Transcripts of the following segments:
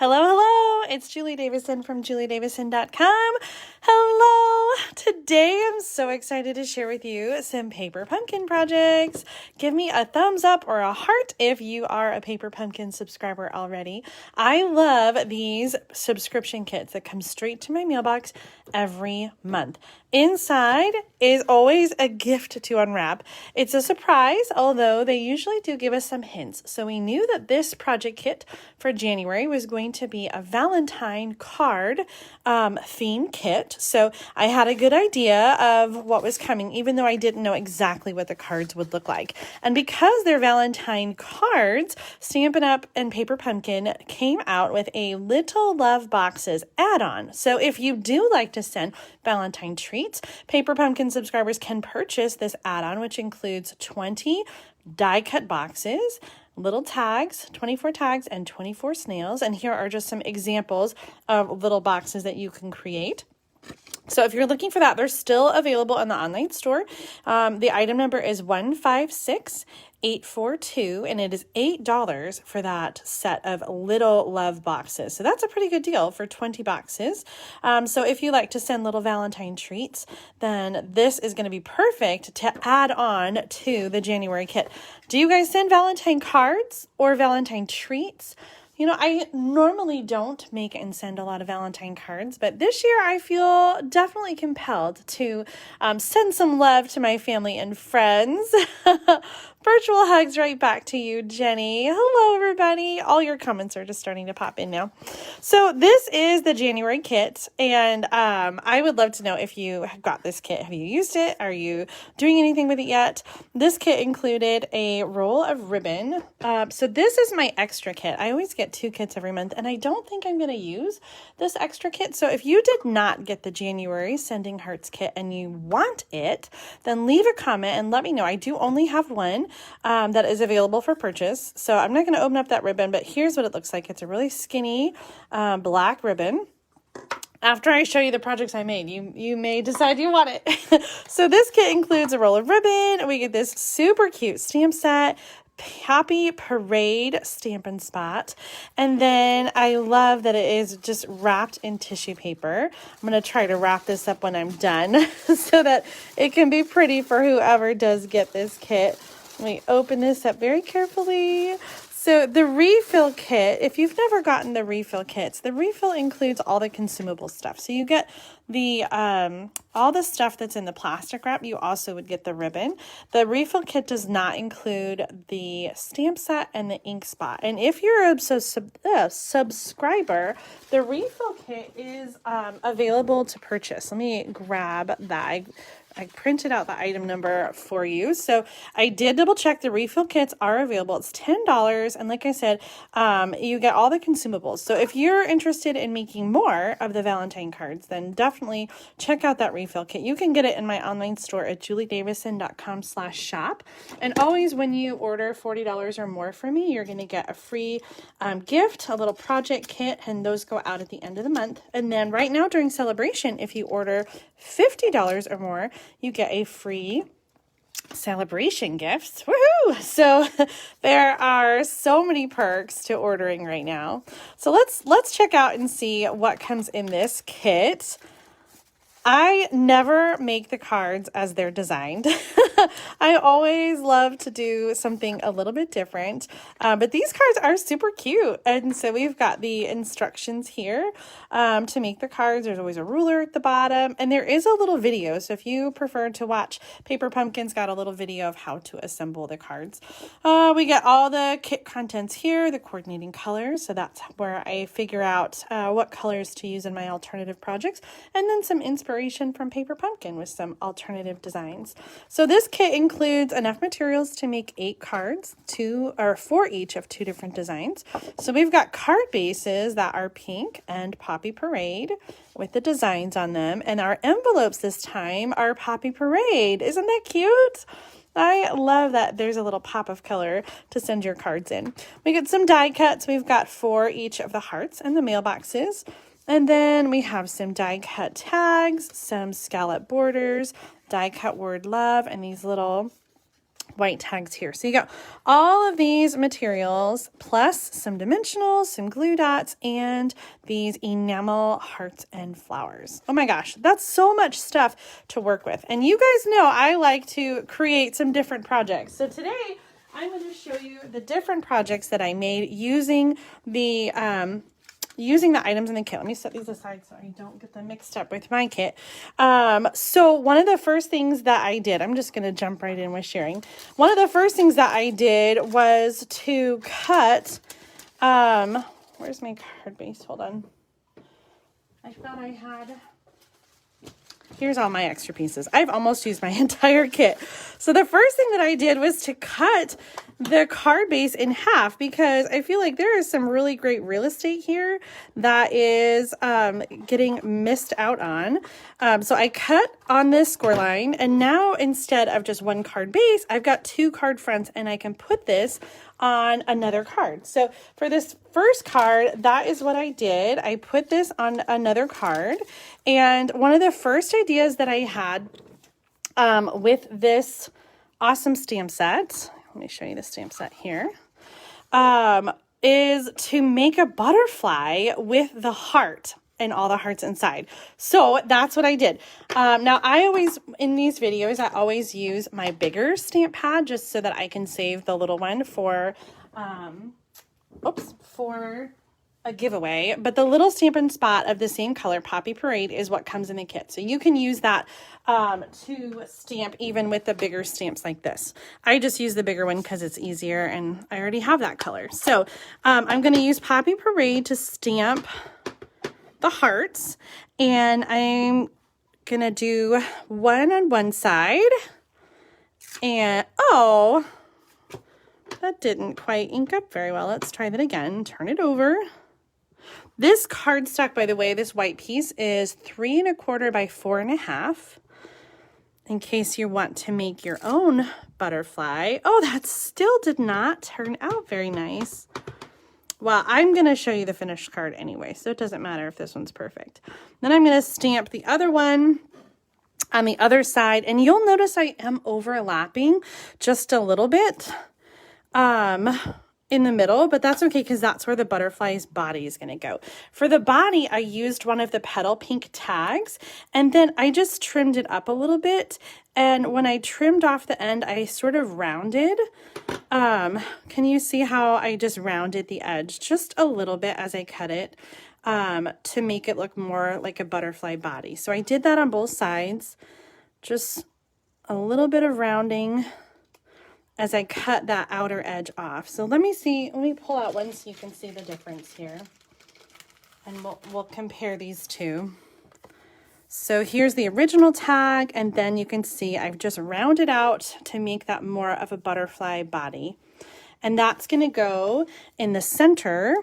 Hello, hello. It's Julie Davison from juliedavison.com. Hello. Today I'm so excited to share with you some paper pumpkin projects. Give me a thumbs up or a heart if you are a paper pumpkin subscriber already. I love these subscription kits that come straight to my mailbox every month. Inside is always a gift to unwrap. It's a surprise, although they usually do give us some hints. So we knew that this project kit for January was going to be a Valentine card theme kit. So I had a good idea of what was coming, even though I didn't know exactly what the cards would look like. And because they're Valentine cards, Stampin' Up! And Paper Pumpkin came out with a Little Love Boxes add-on. So if you do like to send Valentine treats, Paper Pumpkin subscribers can purchase this add-on, which includes 20 die-cut boxes, little tags, 24 tags, and 24 snails. And here are just some examples of little boxes that you can create. So if you're looking for that, they're still available in the online store. The item number is 156842, and it is $8 for that set of Little Love boxes. So that's a pretty good deal for 20 boxes. So if you like to send little Valentine treats, then this is going to be perfect to add on to the January kit. Do you guys send Valentine cards or Valentine treats? You know, I normally don't make and send a lot of Valentine cards, but this year I feel definitely compelled to send some love to my family and friends. Virtual hugs right back to you, Jenny. Hello, everybody. All your comments are just starting to pop in now. So this is the January kit, and I would love to know if you have got this kit. Have you used it? Are you doing anything with it yet? This kit included a roll of ribbon. So this is my extra kit. I always get 2 kits every month, and I don't think I'm going to use this extra kit. So if you did not get the January Sending Hearts kit and you want it, then leave a comment and let me know. I do only have one that is available for purchase. So I'm not going to open up that ribbon, but here's what it looks like. It's a really skinny black ribbon. After I show you the projects I made, you may decide you want it. So this kit includes a roll of ribbon. We get this super cute stamp set, Happy Parade Stampin' Spot. And then I love that it is just wrapped in tissue paper. I'm going to try to wrap this up when I'm done so that it can be pretty for whoever does get this kit. Let me open this up very carefully. So the refill kit, if you've never gotten the refill kits, the refill includes all the consumable stuff. So you get the all the stuff that's in the plastic wrap. You also would get the ribbon. The refill kit does not include the stamp set and the ink spot. And if you're a subscriber, the refill kit is available to purchase. Let me grab that. I printed out the item number for you. So I did double check. The refill kits are available. It's $10. And like I said, you get all the consumables. So if you're interested in making more of the Valentine cards, then definitely check out that refill kit. You can get it in my online store at juliedavison.com/shop. And always when you order $40 or more from me, you're going to get a free gift, a little project kit, and those go out at the end of the month. And then right now during celebration, if you order $50 or more, you get a free celebration gift. Woohoo! So there are so many perks to ordering right now. So let's check out and see what comes in this kit. I never make the cards as they're designed. I always love to do something a little bit different, but these cards are super cute. And so we've got the instructions here to make the cards. There's always a ruler at the bottom, and there is a little video. So if you prefer to watch, Paper Pumpkin's got a little video of how to assemble the cards. We get all the kit contents here, the coordinating colors. So that's where I figure out what colors to use in my alternative projects, and then some inspiration from Paper Pumpkin with some alternative designs. So this kit includes enough materials to make 8 cards, 2 or 4 each of 2 different designs. So we've got card bases that are pink and Poppy Parade with the designs on them, and our envelopes this time are Poppy Parade. Isn't that cute? I love that there's a little pop of color to send your cards in. We get some die cuts. We've got 4 each of the hearts and the mailboxes. And then we have some die cut tags, some scallop borders, die cut word love, and these little white tags here. So you got all of these materials plus some dimensionals, some glue dots, and these enamel hearts and flowers. Oh my gosh, that's so much stuff to work with. And you guys know I like to create some different projects. So today I'm going to show you the different projects that I made using the items in the kit. Let me set these aside so I don't get them mixed up with my kit. So one of the first things that I did, I'm just going to jump right in with sharing. One of the first things that I did was to cut, where's my card base? Hold on. I thought I had, here's all my extra pieces. I've almost used my entire kit. So the first thing that I did was to cut the card base in half because I feel like there is some really great real estate here that is getting missed out on. So I cut on this score line, and now instead of just one card base, I've got 2 card fronts, and I can put this on another card. So for this first card, that is what I did. I put this on another card, and one of the first ideas that I had with this awesome stamp set, let me show you the stamp set here, is to make a butterfly with the heart and all the hearts inside. So that's what I did. Now I always, in these videos, I always use my bigger stamp pad just so that I can save the little one for, for a giveaway. But the little Stampin' Spot of the same color, Poppy Parade, is what comes in the kit. So you can use that to stamp even with the bigger stamps like this. I just use the bigger one because it's easier and I already have that color. So I'm going to use Poppy Parade to stamp the hearts, and I'm going to do one on one side. And oh, that didn't quite ink up very well. Let's try that again. Turn it over. This cardstock, by the way, this white piece is 3 1/4 by 4 1/2. In case you want to make your own butterfly. Oh, that still did not turn out very nice. Well, I'm going to show you the finished card anyway, so it doesn't matter if this one's perfect. Then I'm going to stamp the other one on the other side, and you'll notice I am overlapping just a little bit in the middle, but that's okay because that's where the butterfly's body is going to go. For the body, I used one of the petal pink tags, and then I just trimmed it up a little bit. And when I trimmed off the end, I sort of rounded. Can you see how I just rounded the edge just a little bit as I cut it to make it look more like a butterfly body? So I did that on both sides, just a little bit of rounding as I cut that outer edge off. So let me pull out one so you can see the difference here. And we'll compare these two. So here's the original tag, and then you can see I've just rounded out to make that more of a butterfly body. And that's gonna go in the center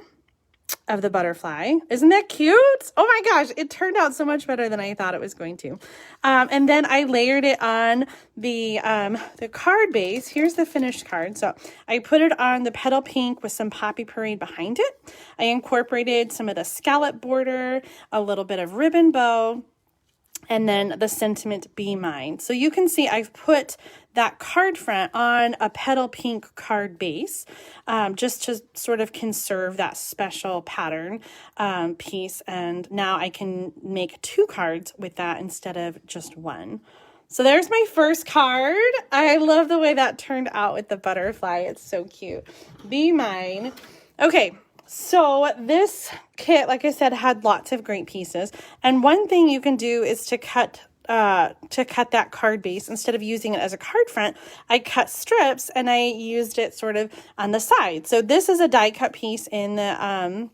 of the butterfly. Isn't that cute? Oh my gosh, it turned out so much better than I thought it was going to. And then I layered it on the card base. Here's the finished card. So I put it on the petal pink with some Poppy Parade behind it. I incorporated some of the scallop border, a little bit of ribbon bow, and then the sentiment Be Mine. So you can see I've put that card front on a petal pink card base just to sort of conserve that special pattern piece. And now I can make 2 cards with that instead of just one. So there's my first card. I love the way that turned out with the butterfly. It's so cute. Be Mine. Okay. So this kit, like I said, had lots of great pieces. And one thing you can do is to cut that card base. Instead of using it as a card front, I cut strips and I used it sort of on the side. So this is a die cut piece in the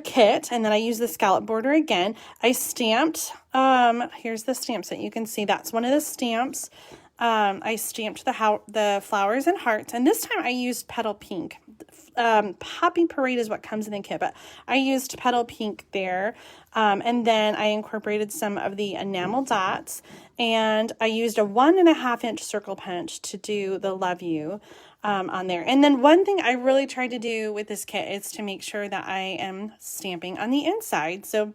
kit, and then I used the scallop border again. I stamped, here's the stamp set. You can see that's one of the stamps. I stamped the flowers and hearts, and this time I used petal pink. Poppy Parade is what comes in the kit, but I used petal pink there. And then I incorporated some of the enamel dots, and I used a 1 1/2 inch circle punch to do the Love You on there. And then one thing I really tried to do with this kit is to make sure that I am stamping on the inside. So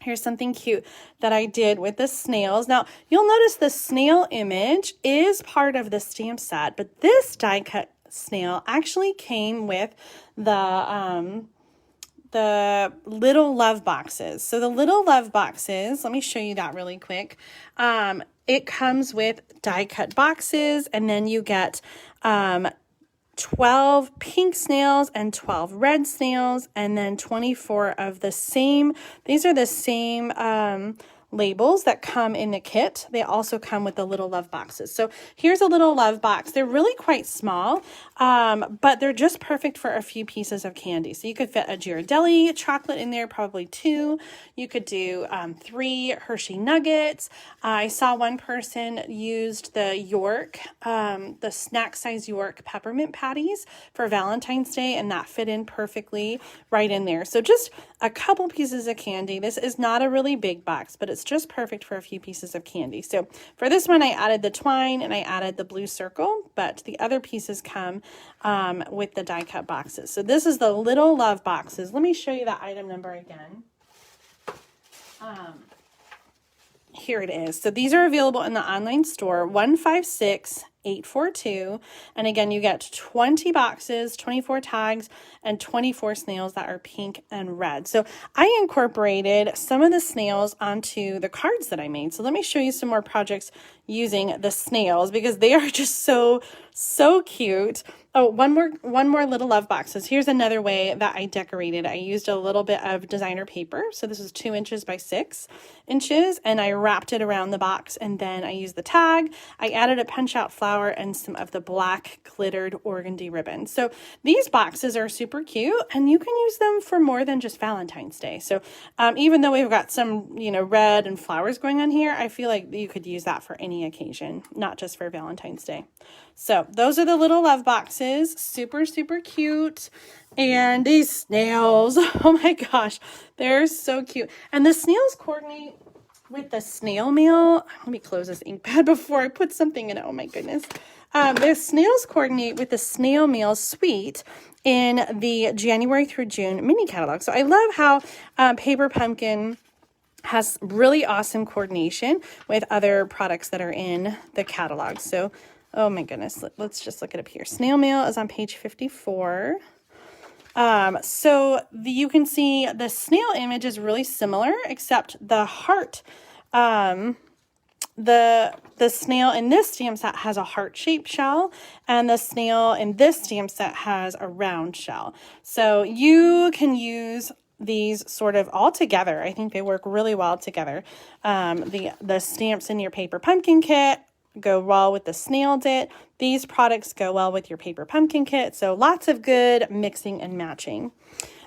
Here's something cute that I did with the snails. Now, you'll notice the snail image is part of the stamp set, but this die cut snail actually came with the little love boxes. So the little love boxes, let me show you that really quick. It comes with die cut boxes, and then you get 12 pink snails and 12 red snails, and then 24 of the same, these are the same labels that come in the kit. They also come with the little love boxes. So here's a little love box. They're really quite small, but they're just perfect for a few pieces of candy. So you could fit a Ghirardelli chocolate in there, probably 2. You could do 3 Hershey nuggets. I saw one person used the York, the snack size York peppermint patties for Valentine's Day, and that fit in perfectly right in there. So just a couple pieces of candy. This is not a really big box, but it's just perfect for a few pieces of candy. So for this one, I added the twine and I added the blue circle, but the other pieces come with the die cut boxes. So this is the little love boxes. Let me show you that item number again. Here it is. So these are available in the online store, 156842. And again, you get 20 boxes, 24 tags, and 24 snails that are pink and red. So I incorporated some of the snails onto the cards that I made. So let me show you some more projects using the snails because they are just so cute. Oh, one more little love boxes. Here's another way that I decorated. I used a little bit of designer paper. So this is 2 inches by 6 inches, and I wrapped it around the box, and then I used the tag. I added a punch out flower and some of the black glittered organdy ribbon. So these boxes are super cute, and you can use them for more than just Valentine's Day. So even though we've got some, red and flowers going on here, I feel like you could use that for any occasion, not just for Valentine's Day. So those are the little love boxes, super cute. And these snails, oh my gosh, they're so cute. And the snails coordinate with the snail mail. Let me close this ink pad before I put something in it. Oh my goodness. The snails coordinate with the snail mail suite in the January through June mini catalog. So I love how Paper Pumpkin has really awesome coordination with other products that are in the catalog. So oh my goodness, let's just look it up here. Snail mail is on page 54. You can see the snail image is really similar, except the heart, the snail in this stamp set has a heart-shaped shell, and the snail in this stamp set has a round shell. So you can use these sort of all together. I think they work really well together. The stamps in your Paper Pumpkin kit go well with the snail dit. These products go well with your Paper Pumpkin kit. So lots of good mixing and matching.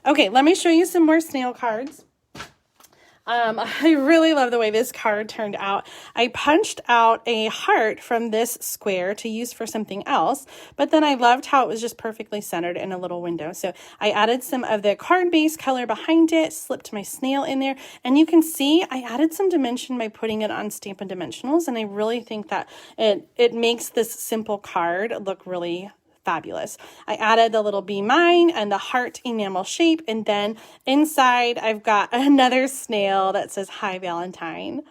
Okay, let me show you some more snail cards. I really love the way this card turned out. I punched out a heart from this square to use for something else, but then I loved how it was just perfectly centered in a little window. So I added some of the card base color behind it, slipped my snail in there, and you can see I added some dimension by putting it on Stampin' Dimensionals, and I really think that it makes this simple card look really fabulous. I added the little Be Mine and the heart enamel shape, and then inside I've got another snail that says Hi Valentine.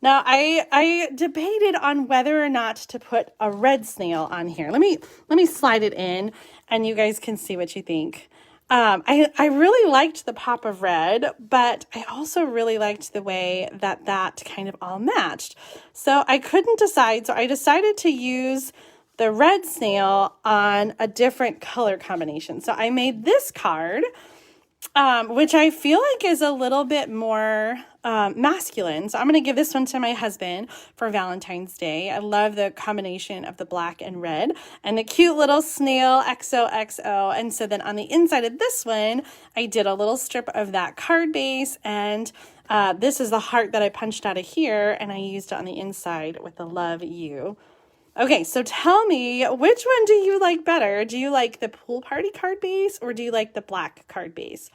Now I debated on whether or not to put a red snail on here. Let me slide it in and you guys can see what you think. I really liked the pop of red, but I also really liked the way that kind of all matched. So I couldn't decide, so I decided to use the red snail on a different color combination. So I made this card, which I feel like is a little bit more masculine. So I'm going to give this one to my husband for Valentine's Day. I love the combination of the black and red and the cute little snail XOXO. And so then on the inside of this one, I did a little strip of that card base, and this is the heart that I punched out of here, and I used it on the inside with the Love You. Okay, so tell me, which one do you like better? Do you like the pool party card base, or do you like the black card base?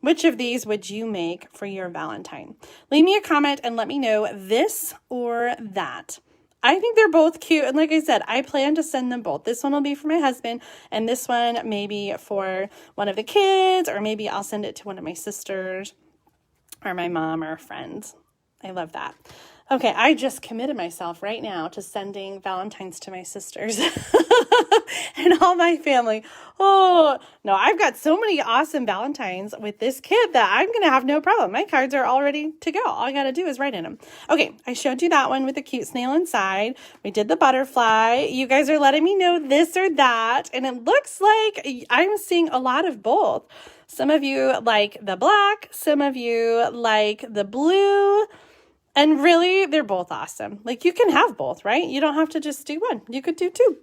Which of these would you make for your Valentine? Leave me a comment and let me know this or that. I think they're both cute, and like I said, I plan to send them both. This one will be for my husband, and this one maybe for one of the kids, or maybe I'll send it to one of my sisters. or my mom or a friend. I love that. Okay, I just committed myself right now to sending Valentines to my sisters and all my family. Oh, no, I've got so many awesome Valentines with this kit that I'm going to have no problem. My cards are all ready to go. All I got to do is write in them. Okay, I showed you that one with the cute snail inside. We did the butterfly. You guys are letting me know this or that, and it looks like I'm seeing a lot of both. Some of you like the black, some of you like the blue. And really, they're both awesome. Like, you can have both, right? You don't have to just do one. You could do two.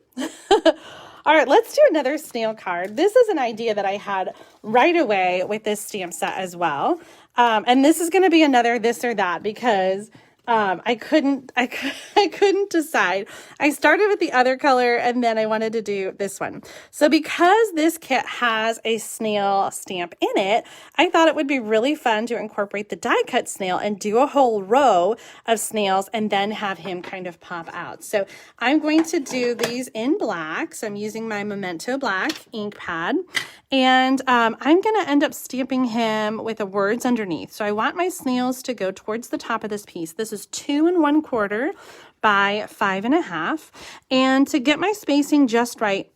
All right, let's do another snail card. This is an idea that I had right away with this stamp set as well. And this is going to be another this or that because I couldn't decide. I started with the other color and then I wanted to do this one. So because this kit has a snail stamp in it, I thought it would be really fun to incorporate the die cut snail and do a whole row of snails and then have him kind of pop out. So I'm going to do these in black. So I'm using my Memento black ink pad. And I'm going to end up stamping him with the words underneath. So I want my snails to go towards the top of this piece. This is 2 1/4 by 5 1/2. And to get my spacing just right,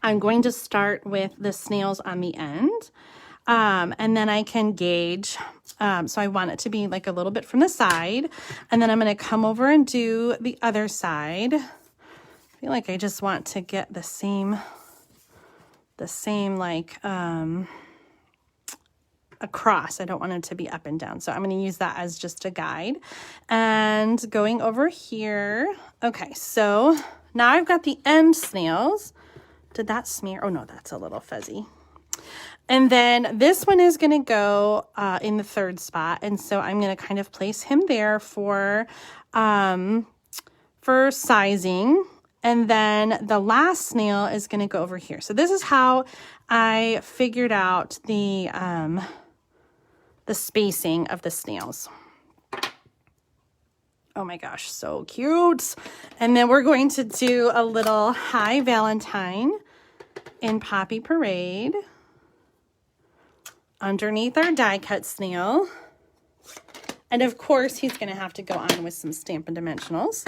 I'm going to start with the snails on the end. And then I can gauge. So I want it to be like a little bit from the side. And then I'm going to come over and do the other side. I feel like I just want to get the same like across. I don't want it to be up and down. So I'm going to use that as just a guide. And going over here. Okay, so now I've got the end snails. Did that smear? Oh no, that's a little fuzzy. And then this one is going to go in the third spot. And so I'm going to kind of place him there for sizing. And then the last snail is going to go over here. So this is how I figured out the spacing of the snails. Oh my gosh, so cute. And then we're going to do a little Hi Valentine in Poppy Parade underneath our die cut snail. And of course, he's going to have to go on with some Stampin' Dimensionals.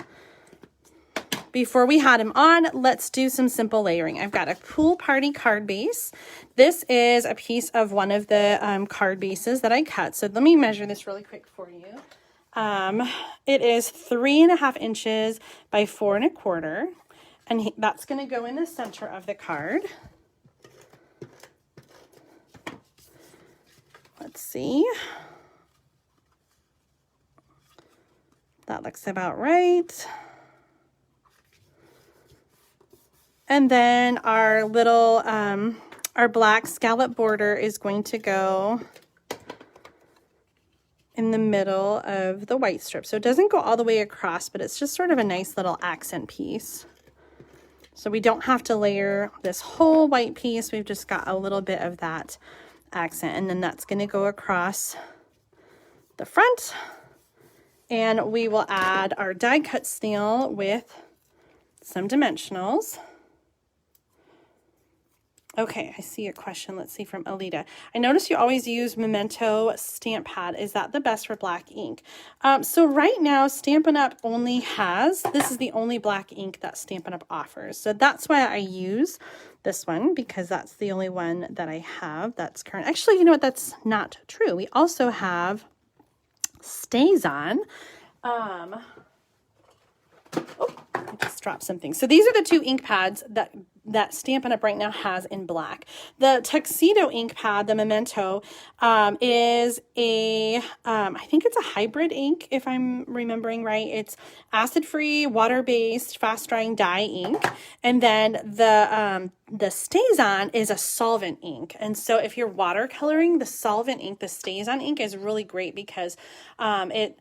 Before we had him on, let's do some simple layering. I've got a Pool Party card base. This is a piece of one of the card bases that I cut. So let me measure this really quick for you. It is 3 1/2 inches by 4 1/4. And that's going to go in the center of the card. Let's see. That looks about right. And then our little, our black scallop border is going to go in the middle of the white strip. So it doesn't go all the way across, but it's just sort of a nice little accent piece. So we don't have to layer this whole white piece. We've just got a little bit of that accent. And then that's going to go across the front. And we will add our die cut snail with some dimensionals. Okay, I see a question. Let's see, from Alita. I notice you always use Memento stamp pad. Is that the best for black ink? So right now, Stampin' Up! Only has, this is the only black ink that Stampin' Up! Offers. So that's why I use this one, because that's the only one that I have that's current. Actually, you know what? That's not true. We also have Stays On. Oh, I just dropped something. So these are the two ink pads that Stampin' Up! Right now has in black. The Tuxedo ink pad, the Memento, is a, I think it's a hybrid ink, if I'm remembering right. It's acid-free, water-based, fast-drying dye ink. And then the Stays On is a solvent ink. And so if you're watercoloring, the solvent ink, the Stays On ink is really great because it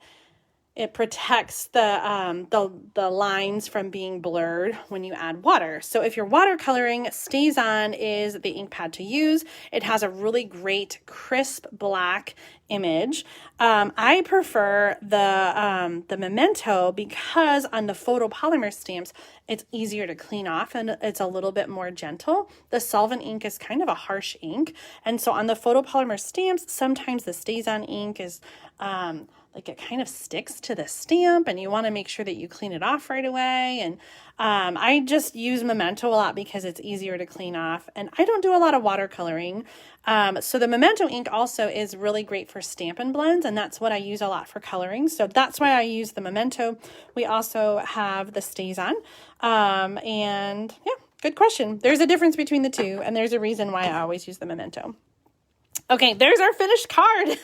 it protects the lines from being blurred when you add water. So if your watercoloring, StampIn is the ink pad to use. It has a really great crisp black image. I prefer the Memento because on the photopolymer stamps, it's easier to clean off and it's a little bit more gentle. The solvent ink is kind of a harsh ink. And so on the photopolymer stamps, sometimes the StampIn ink is like it kind of sticks to the stamp and you want to make sure that you clean it off right away. And I just use Memento a lot because it's easier to clean off and I don't do a lot of watercoloring. So the Memento ink also is really great for Stampin' blends, and that's what I use a lot for coloring. So that's why I use the Memento. We also have the StampIn. And yeah, good question. There's a difference between the two, and there's a reason why I always use the Memento. Okay, there's our finished card.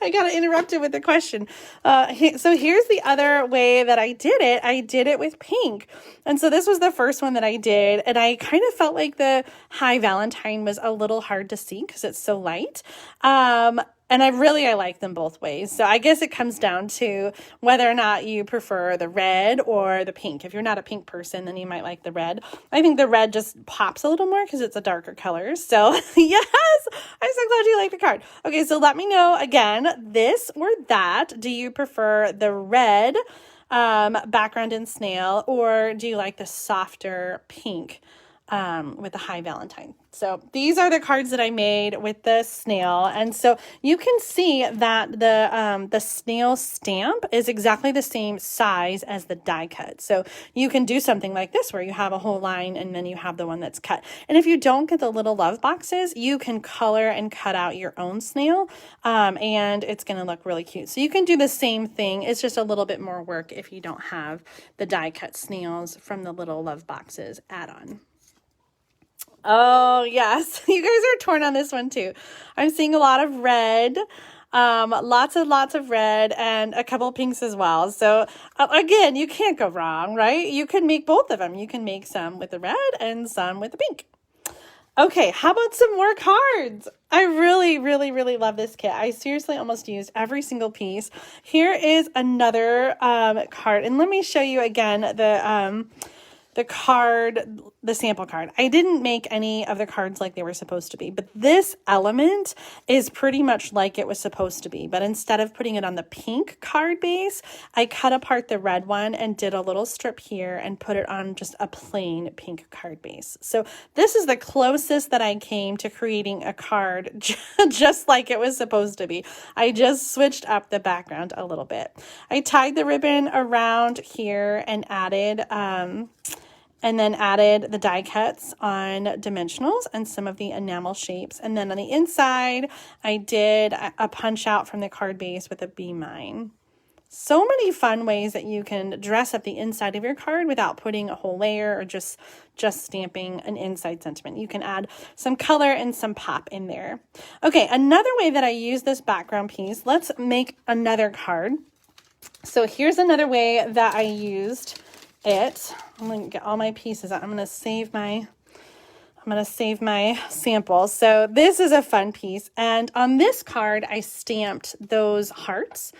I got interrupted with the question. So here's the other way that I did it. I did it with pink. And so this was the first one that I did. And I kind of felt like the High Valentine was a little hard to see because it's so light. And I like them both ways. So I guess it comes down to whether or not you prefer the red or the pink. If you're not a pink person, then you might like the red. I think the red just pops a little more because it's a darker color. So yes, I'm so glad you like the card. Okay, so let me know again, this or that. Do you prefer the red background in Snail, or do you like the softer pink with the High Valentine? So these are the cards that I made with the snail. And so you can see that the snail stamp is exactly the same size as the die cut. So you can do something like this where you have a whole line and then you have the one that's cut. And if you don't get the little love boxes, you can color and cut out your own snail, and it's going to look really cute. So you can do the same thing. It's just a little bit more work if you don't have the die cut snails from the little love boxes add-on. Oh, yes. You guys are torn on this one too. I'm seeing a lot of red, lots of red, and a couple pinks as well. So again, you can't go wrong, right? You can make both of them. You can make some with the red and some with the pink. Okay, how about some more cards? I really love this kit. I seriously almost used every single piece. Here is another card, and let me show you again the card, the sample card. I didn't make any of the cards like they were supposed to be, but this element is pretty much like it was supposed to be. But instead of putting it on the pink card base, I cut apart the red one and did a little strip here and put it on just a plain pink card base. So this is the closest that I came to creating a card just like it was supposed to be. I just switched up the background a little bit. I tied the ribbon around here and added the die cuts on dimensionals and some of the enamel shapes. And then on the inside, I did a punch out from the card base with a Be Mine. So many fun ways that you can dress up the inside of your card without putting a whole layer or just stamping an inside sentiment. You can add some color and some pop in there. Okay, another way that I use this background piece, let's make another card. So here's another way that I used it. I'm going to get all my pieces out. I'm going to save my sample. So this is a fun piece. And on this card, I stamped those hearts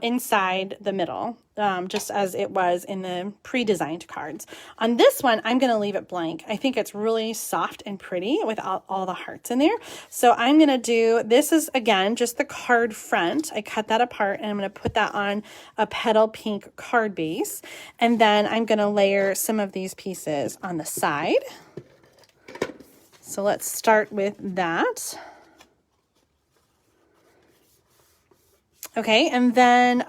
inside the middle, just as it was in the pre-designed cards. On this one, I'm going to leave it blank. I think it's really soft and pretty with all the hearts in there. So I'm going to do, this is again, just the card front. I cut that apart and I'm going to put that on a petal pink card base. And then I'm going to layer some of these pieces on the side. So let's start with that. Okay, and then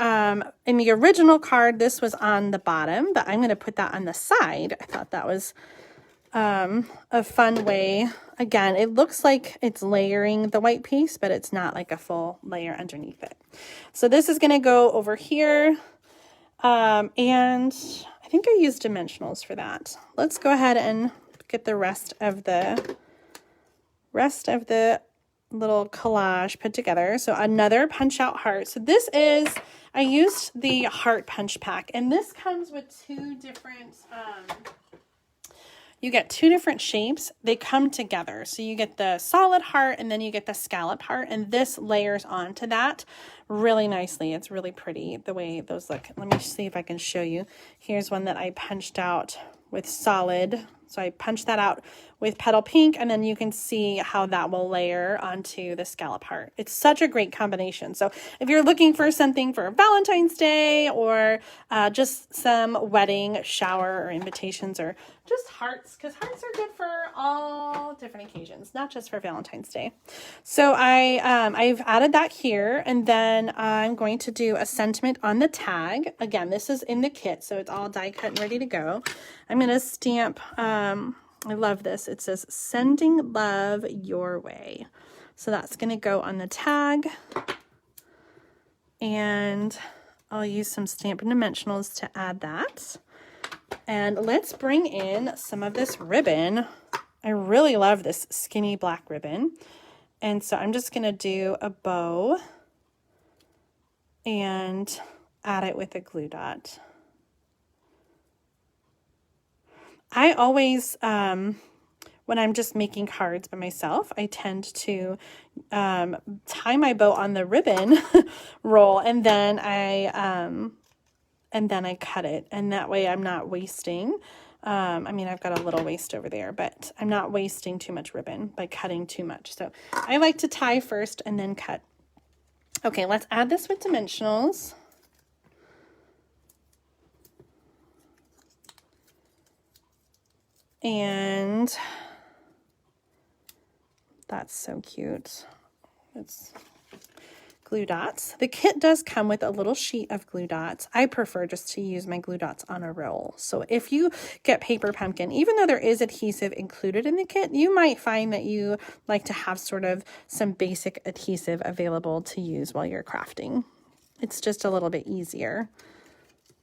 in the original card, this was on the bottom, but I'm going to put that on the side. I thought that was a fun way. Again, it looks like it's layering the white piece, but it's not like a full layer underneath it. So this is going to go over here, and I think I used dimensionals for that. Let's go ahead and get the rest of the little collage put together. So another punch out heart. So this is, I used the heart punch pack, and this comes with two different you get two different shapes. They come together. So you get the solid heart and then you get the scallop heart, and this layers onto that really nicely. It's really pretty the way those look. Let me see if I can show you. Here's one that I punched out with solid. So I punched that out with petal pink, and then you can see how that will layer onto the scallop heart. It's such a great combination. So if you're looking for something for Valentine's Day, or just some wedding, shower, or invitations, or just hearts, because hearts are good for all different occasions, not just for Valentine's Day. So I've added that here, and then I'm going to do a sentiment on the tag. Again, this is in the kit, so it's all die cut and ready to go. I'm going to stamp, I love this. It says, "Sending love your way." So that's going to go on the tag. And I'll use some Stampin' Dimensionals to add that. And let's bring in some of this ribbon. I really love this skinny black ribbon. And so I'm just going to do a bow and add it with a glue dot. I always, when I'm just making cards by myself, I tend to tie my bow on the ribbon roll, and then I cut it, and that way I'm not wasting. I mean, I've got a little waste over there, but I'm not wasting too much ribbon by cutting too much. So I like to tie first and then cut. Okay, let's add this with dimensionals. And that's so cute. It's glue dots. The kit does come with a little sheet of glue dots. I prefer just to use my glue dots on a roll. So if you get paper pumpkin, even though there is adhesive included in the kit, you might find that you like to have sort of some basic adhesive available to use while you're crafting. It's just a little bit easier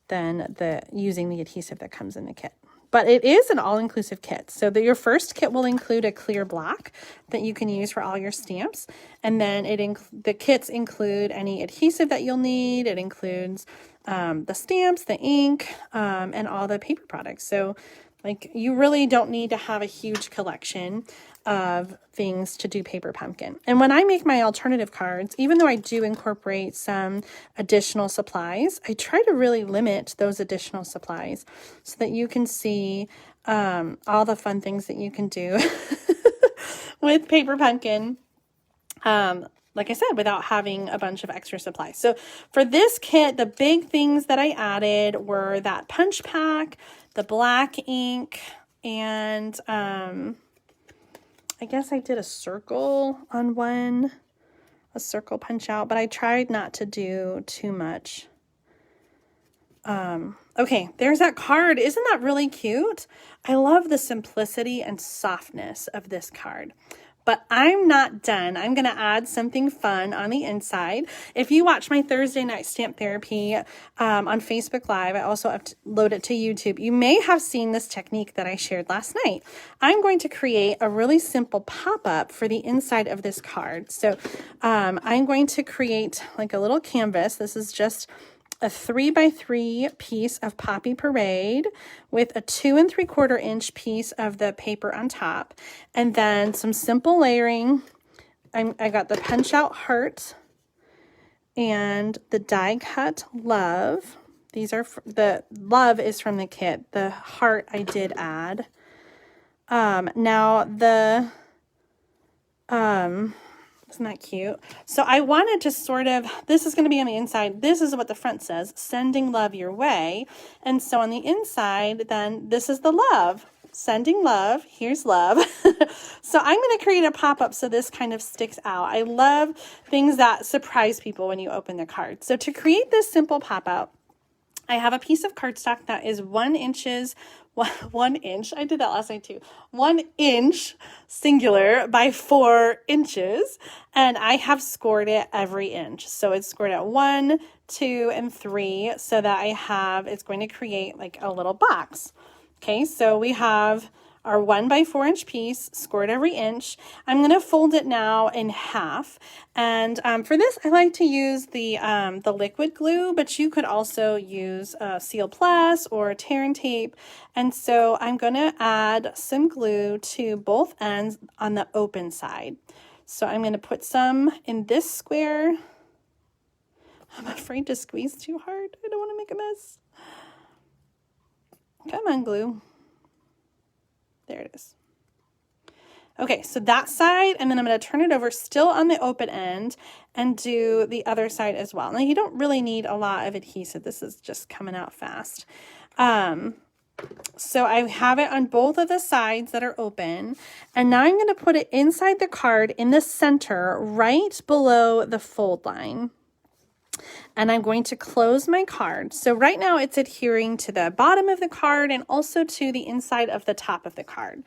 than using the adhesive that comes in the kit. But it is an all-inclusive kit. So your first kit will include a clear block that you can use for all your stamps. And then the kits include any adhesive that you'll need. It includes the stamps, the ink, and all the paper products. So like, you really don't need to have a huge collection of things to do paper pumpkin. And when I make my alternative cards, even though I do incorporate some additional supplies, I try to really limit those additional supplies so that you can see all the fun things that you can do with paper pumpkin. Like I said, without having a bunch of extra supplies. So for this kit, the big things that I added were that punch pack, the black ink, and I guess I did a circle on one, a circle punch out, but I tried not to do too much. Okay, there's that card. Isn't that really cute? I love the simplicity and softness of this card. But I'm not done. I'm going to add something fun on the inside. If you watch my Thursday night stamp therapy on Facebook Live, I also upload it to YouTube. You may have seen this technique that I shared last night. I'm going to create a really simple pop-up for the inside of this card. So I'm going to create like a little canvas. This is just a 3x3 piece of Poppy Parade with a 2 3/4 inch piece of the paper on top, and then some simple layering. I got the punch out heart and the die cut love. These are the love is from the kit. The heart I did add. Now the isn't that cute? So I wanted to sort of, this is going to be on the inside. This is what the front says, "Sending love your way." And so on the inside, then this is the love. Sending love, here's love. So I'm going to create a pop-up so this kind of sticks out. I love things that surprise people when you open the card. So to create this simple pop-up, I have a piece of cardstock that is 1 inch. I did that last night too. 1 inch singular by 4 inches. And I have scored it every inch. So it's scored at 1, 2, and 3 so that it's going to create like a little box. Okay, so we have our 1x4 inch piece, scored every inch. I'm going to fold it now in half. And for this, I like to use the liquid glue, but you could also use Seal Plus or tear and tape. And so I'm going to add some glue to both ends on the open side. So I'm going to put some in this square. I'm afraid to squeeze too hard. I don't want to make a mess. Come on, glue. There it is. Okay, so that side, and then I'm going to turn it over still on the open end and do the other side as well. Now, you don't really need a lot of adhesive. This is just coming out fast. So I have it on both of the sides that are open, and now I'm going to put it inside the card in the center, right below the fold line. And I'm going to close my card. So right now it's adhering to the bottom of the card and also to the inside of the top of the card.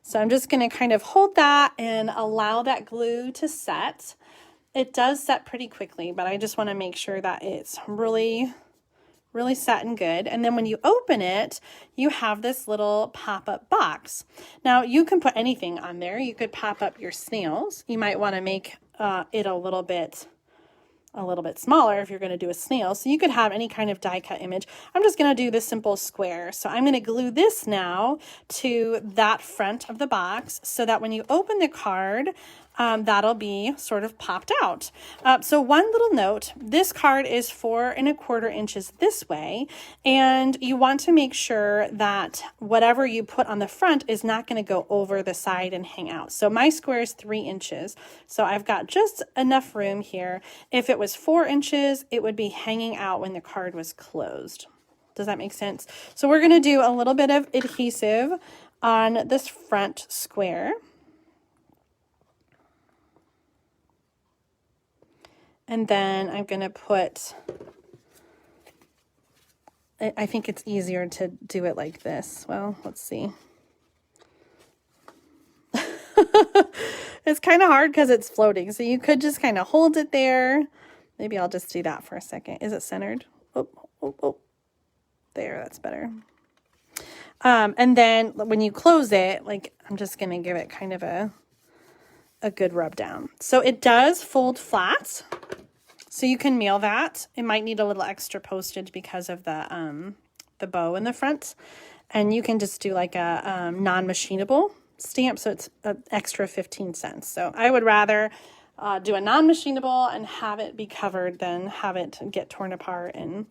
So I'm just going to kind of hold that and allow that glue to set. It does set pretty quickly, but I just want to make sure that it's really set and good. And then when you open it, you have this little pop-up box. Now you can put anything on there. You could pop up your snails. You might want to make it a little bit smaller if you're going to do a snail. So you could have any kind of die cut image. I'm just going to do this simple square. So I'm going to glue this now to that front of the box so that when you open the card, that'll be sort of popped out. So one little note, this card is 4¼ inches this way, and you want to make sure that whatever you put on the front is not going to go over the side and hang out. So my square is 3 inches. So I've got just enough room here. If it was 4 inches, it would be hanging out when the card was closed. Does that make sense? So we're going to do a little bit of adhesive on this front square. And then I'm going to put, I think it's easier to do it like this. Well, let's see. It's kind of hard because it's floating. So you could just kind of hold it there. Maybe I'll just do that for a second. Is it centered? Oh, oh, oh. There, that's better. And then when you close it, like I'm just going to give it kind of a good rub down. So it does fold flat. So you can mail that. It might need a little extra postage because of the bow in the front. And you can just do like a non-machinable stamp. So it's an extra 15 cents. So I would rather do a non-machinable and have it be covered than have it get torn apart and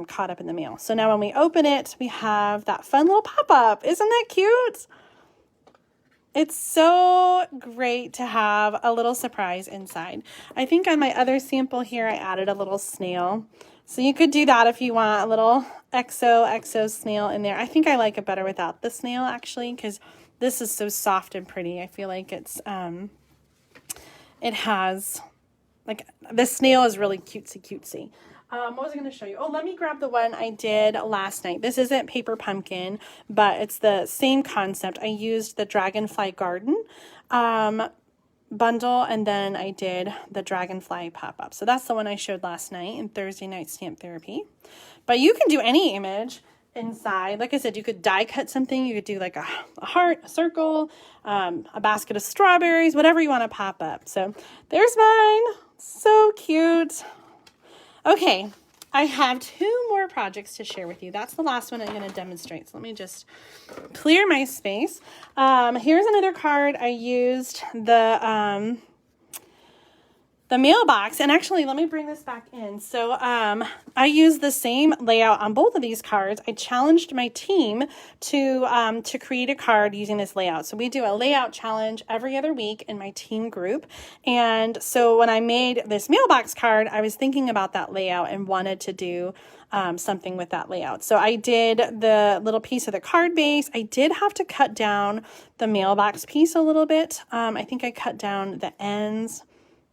caught up in the mail. So now when we open it, we have that fun little pop-up. Isn't that cute? It's so great to have a little surprise inside. I think on my other sample here, I added a little snail. So you could do that if you want a little XO snail in there. I think I like it better without the snail actually, because this is so soft and pretty. I feel like it's, it has, like, the snail is really cutesy. What was I going to show you? Oh, let me grab the one I did last night. This isn't paper pumpkin, but it's the same concept. I used the Dragonfly Garden bundle, and then I did the Dragonfly pop-up. So that's the one I showed last night in Thursday Night Stamp Therapy. But you can do any image inside. Like I said, you could die cut something. You could do like a heart, a circle, a basket of strawberries, whatever you want to pop up. So there's mine. So cute. Okay, I have 2 more projects to share with you. That's the last one I'm going to demonstrate. So let me just clear my space. Here's another card. I used the mailbox, and actually let me bring this back in. So I used the same layout on both of these cards. I challenged my team to create a card using this layout. So we do a layout challenge every other week in my team group. And so when I made this mailbox card, I was thinking about that layout and wanted to do something with that layout. So I did the little piece of the card base. I did have to cut down the mailbox piece a little bit. I think I cut down the ends.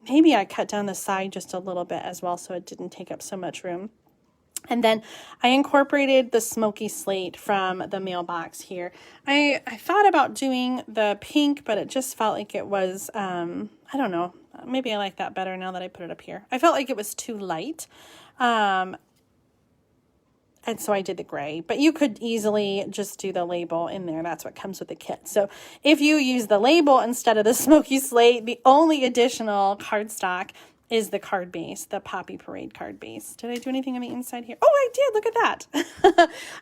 Maybe I cut down the side just a little bit as well, so it didn't take up so much room. And then I incorporated the smoky slate from the mailbox here. I thought about doing the pink, but it just felt like it was, I don't know, maybe I like that better now that I put it up here. I felt like it was too light. And And so I did the gray, but you could easily just do the label in there. That's what comes with the kit. So if you use the label instead of the smoky slate, the only additional cardstock is the card base, the Poppy Parade card base. Did I do anything on the inside here? Oh, I did. Look at that.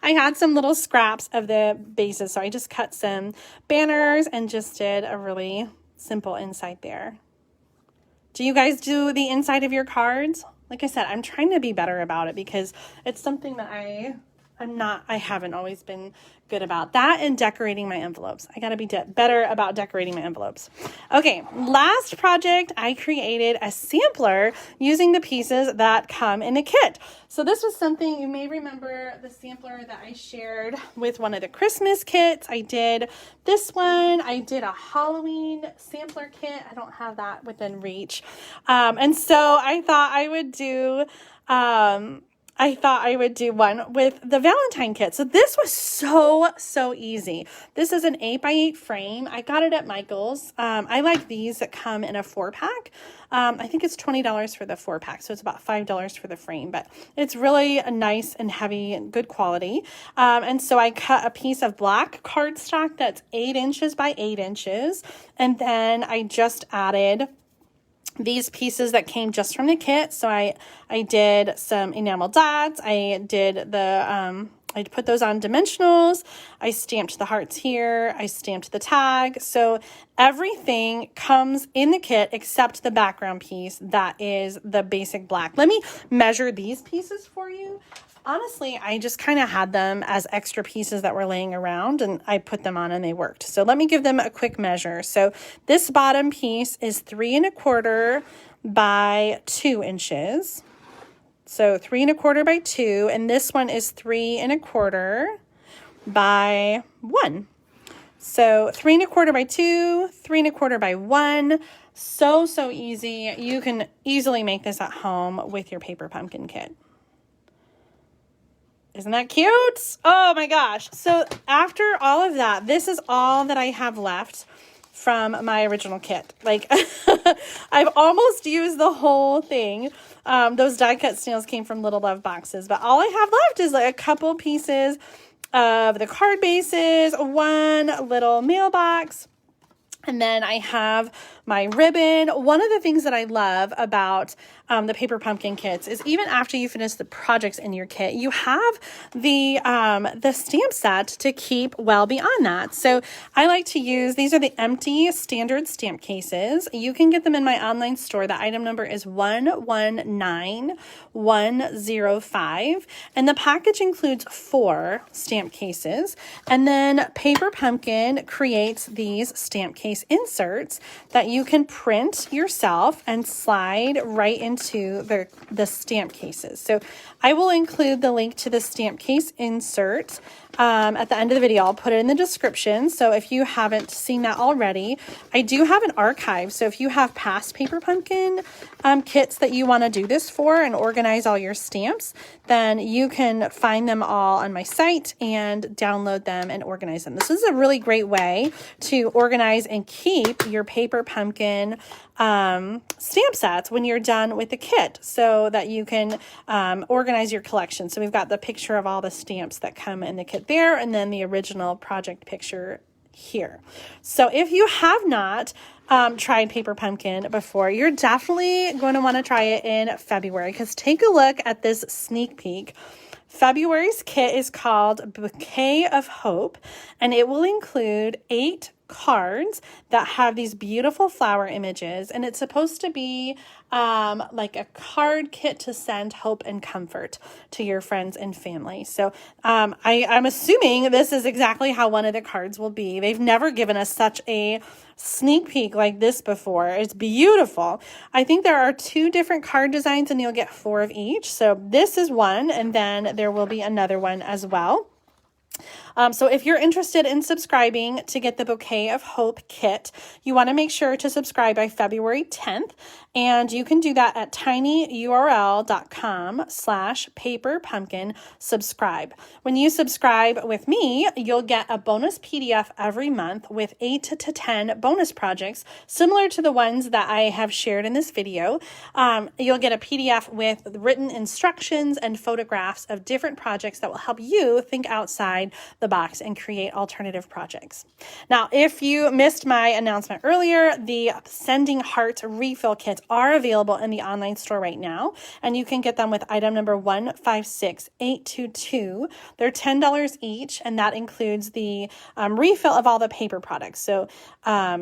I had some little scraps of the bases. So I just cut some banners and just did a really simple inside there. Do you guys do the inside of your cards? Like I said, I'm trying to be better about it because it's something that I haven't always been good about. That and decorating my envelopes. I got to be better about decorating my envelopes. Okay, last project, I created a sampler using the pieces that come in the kit. So this was something, you may remember the sampler that I shared with one of the Christmas kits. I did this one. I did a Halloween sampler kit. I don't have that within reach. And so I thought I would do one with the Valentine kit. So this was so easy. This is an 8x8 frame. I got it at Michael's. I like these that come in a 4-pack. I think it's $20 for the 4-pack. So it's about $5 for the frame, but it's really nice and heavy and good quality. And so I cut a piece of black cardstock that's 8 inches by 8 inches. And then I just added these pieces that came just from the kit. So I did some enamel dots. I did I put those on dimensionals. I stamped the hearts here. I stamped the tag. So everything comes in the kit except the background piece that is the basic black. Let me measure these pieces for you. Honestly, I just kind of had them as extra pieces that were laying around and I put them on and they worked. So let me give them a quick measure. So this bottom piece is 3 1/4 by 2 inches. So 3 1/4 by 2, and this one is 3 1/4 by 1. So 3 1/4 by 2, 3 1/4 by 1. So easy. You can easily make this at home with your paper pumpkin kit. Isn't that cute? Oh my gosh. So after all of that, this is all that I have left from my original kit. Like I've almost used the whole thing. Those die cut snails came from Little Love boxes, but all I have left is like a couple pieces of the card bases, one little mailbox, and then I have my ribbon. One of the things that I love about the paper pumpkin kits is even after you finish the projects in your kit, you have the stamp set to keep well beyond that. So I like to use, these are the empty standard stamp cases. You can get them in my online store. The item number is 119105. And the package includes 4 stamp cases. And then Paper Pumpkin creates these stamp case inserts that you can print yourself and slide right into the stamp cases. So I will include the link to the stamp case insert at the end of the video. I'll put it in the description. So if you haven't seen that already, I do have an archive. So if you have past Paper Pumpkin kits that you want to do this for and organize all your stamps, then you can find them all on my site and download them and organize them. This is a really great way to organize and keep your Paper Pumpkin stamp sets when you're done with the kit so that you can organize your collection. So we've got the picture of all the stamps that come in the kit there, and then the original project picture here. So if you have not tried Paper Pumpkin before, you're definitely going to want to try it in February, because take a look at this sneak peek. February's kit is called Bouquet of Hope, and it will include 8 cards that have these beautiful flower images, and it's supposed to be like a card kit to send hope and comfort to your friends and family. So I'm assuming this is exactly how one of the cards will be. They've never given us such a sneak peek like this before. It's beautiful. I think there are 2 different card designs and you'll get 4 of each. So this is one, and then there will be another one as well. So if you're interested in subscribing to get the Bouquet of Hope kit, you want to make sure to subscribe by February 10th. And you can do that at tinyurl.com/paperpumpkin-subscribe. When you subscribe with me, you'll get a bonus PDF every month with 8 to 10 bonus projects, similar to the ones that I have shared in this video. You'll get a PDF with written instructions and photographs of different projects that will help you think outside the box and create alternative projects. Now, if you missed my announcement earlier, the Sending Hearts refill kits are available in the online store right now, and you can get them with item number 156822. They're $10 each, and that includes the refill of all the paper products. So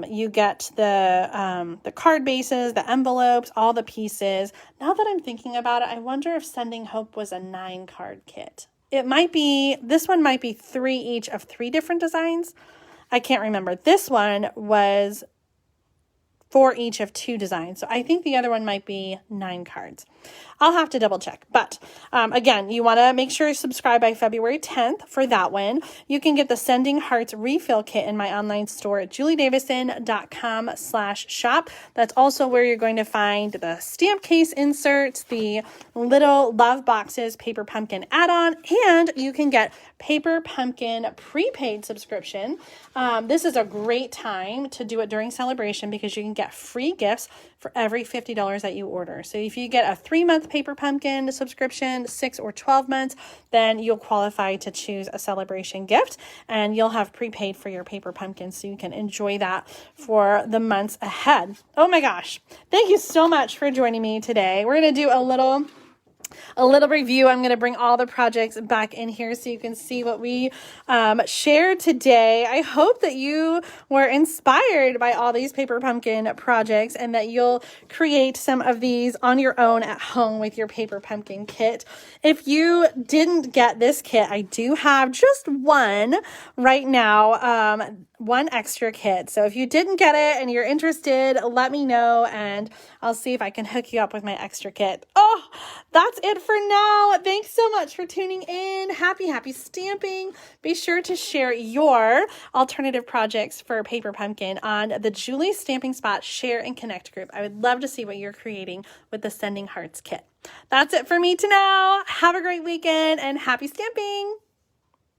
you get the card bases, the envelopes, all the pieces. Now that I'm thinking about it, I wonder if Sending Hope was a 9-card kit. It might be, this one might be 3 each of 3 different designs. I can't remember. This one was 4 each of 2 designs. So I think the other one might be 9 cards. I'll have to double check. But again, you want to make sure you subscribe by February 10th for that one. You can get the Sending Hearts refill kit in my online store at juliedavison.com/shop. That's also where you're going to find the stamp case inserts, the little love boxes, Paper Pumpkin add-on, and you can get Paper Pumpkin prepaid subscription. This is a great time to do it during celebration because you can get free gifts for every $50 that you order. So if you get a 3-month Paper Pumpkin subscription, 6 or 12 months, then you'll qualify to choose a celebration gift, and you'll have prepaid for your Paper Pumpkin so you can enjoy that for the months ahead. Oh my gosh. Thank you so much for joining me today. We're going to do a little review. I'm going to bring all the projects back in here so you can see what we shared today. I hope that you were inspired by all these Paper Pumpkin projects and that you'll create some of these on your own at home with your Paper Pumpkin kit. If you didn't get this kit, I do have just one right now, one extra kit. So if you didn't get it and you're interested, let me know and I'll see if I can hook you up with my extra kit. Oh, that's it for now. Thanks so much for tuning in. Happy stamping. Be sure to share your alternative projects for Paper Pumpkin on the Julie Stamping Spot Share and Connect group. I would love to see what you're creating with the Sending Hearts kit. That's it for me to now. Have a great weekend and happy stamping.